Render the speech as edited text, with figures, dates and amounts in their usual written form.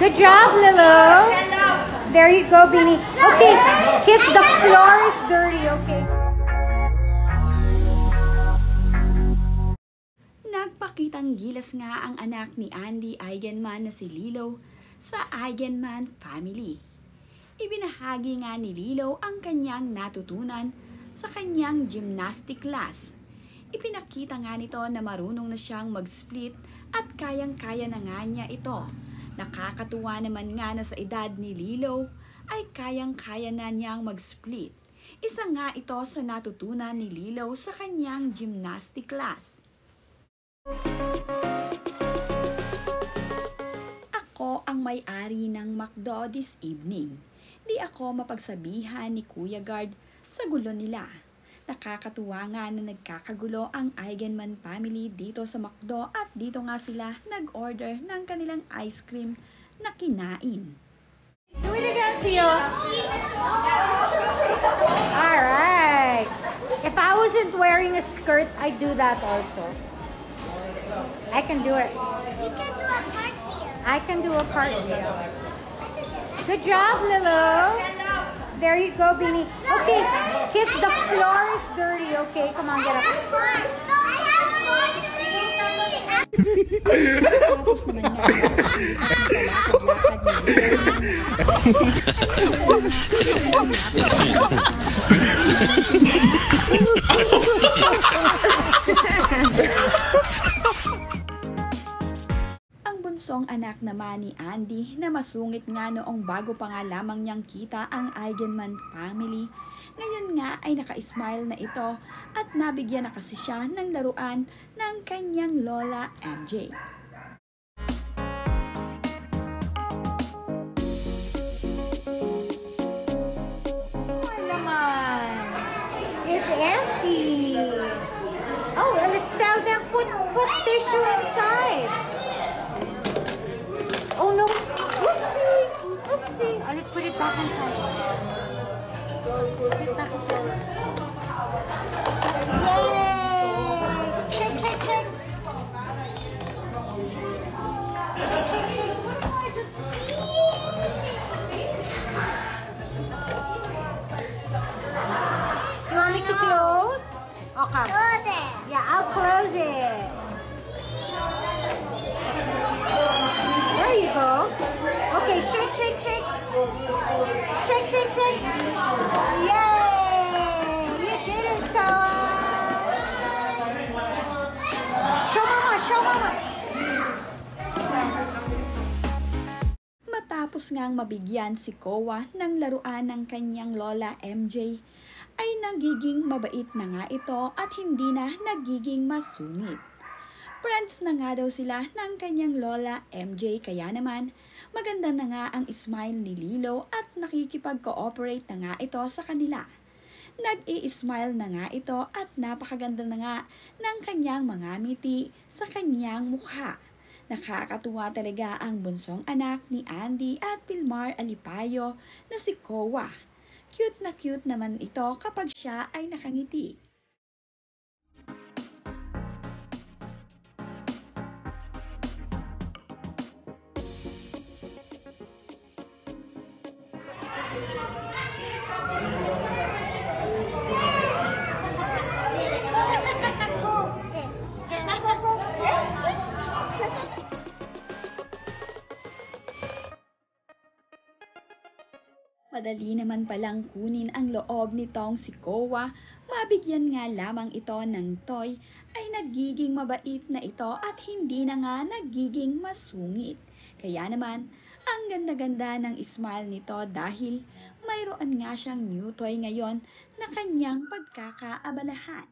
Good job, Lilo. There you go, Beanie. Okay, kids, the floor is dirty, okay? Nagpakitang gilas nga ang anak ni Andy Eigenman na si Lilo sa Eigenman family. Ibinahagi nga ni Lilo ang kanyang natutunan sa kanyang gymnastic class. Ipinakita nga nito na marunong na siyang mag-split at kayang-kaya na nga niya ito. Nakakatuwa naman nga na sa edad ni Lilo ay kayang-kaya na niyang mag-split. Isa nga ito sa natutunan ni Lilo sa kanyang gymnastic class. Ako ang may-ari ng McDo this evening. Di ako mapagsabihan ni Kuya Guard sa gulo nila. Nakakatuwa nga na nagkakagulo ang Eigenman family dito sa McDo at dito nga sila nag-order ng kanilang ice cream na kinain. Do it again, Theo. Alright. If I wasn't wearing a skirt, I'd do that also. I can do it. You can do a cartwheel. I can do a cartwheel. Good job, Lilo. There you go, Beanie. Okay, kids, the floor is dirty, okay? Come on, get up. Tapos naman nga bunsong anak naman ni Andy na masungit nga noong bago pa nga lamang niyang kita ang Eigenman family. Ngayon nga ay naka-smile na ito at nabigyan na kasi siya ng laruan ng kanyang lola MJ. Naman. It's empty. Oh, well, let's tell them put tissue inside. Oh no! Oopsie! Oopsie! Oh, let's put it back inside. Put it back inside. Yay! Shake, shake, shake! You want me to close? Okay. Close it. Yeah, I'll close it. There you go. Okay, shake, shake, shake. Shake, shake, shake. Yay! You did it, Koa. Show mama, show mama. Matapos ngang mabigyan si Koa ng laruan ng kanyang lola MJ, ay nagiging mabait na nga ito at hindi na nagiging masungit. Friends na nga daw sila ng kanyang lola MJ, kaya naman maganda na nga ang smile ni Lilo at nakikipag-cooperate na nga ito sa kanila. Nag-i-smile na nga ito at napakaganda na nga ng kanyang mga ngiti sa kanyang mukha. Nakakatuwa talaga ang bunsong anak ni Andy at Pilmar Alipayo na si Koa. Cute na cute naman ito kapag siya ay nakangiti. Madali naman palang kunin ang loob nitong si Koa, mabigyan nga lamang ito ng toy, ay nagiging mabait na ito at hindi na nga nagiging masungit. Kaya naman, ang ganda-ganda ng smile nito dahil mayroon nga siyang new toy ngayon na kanyang pagkakaabalahan.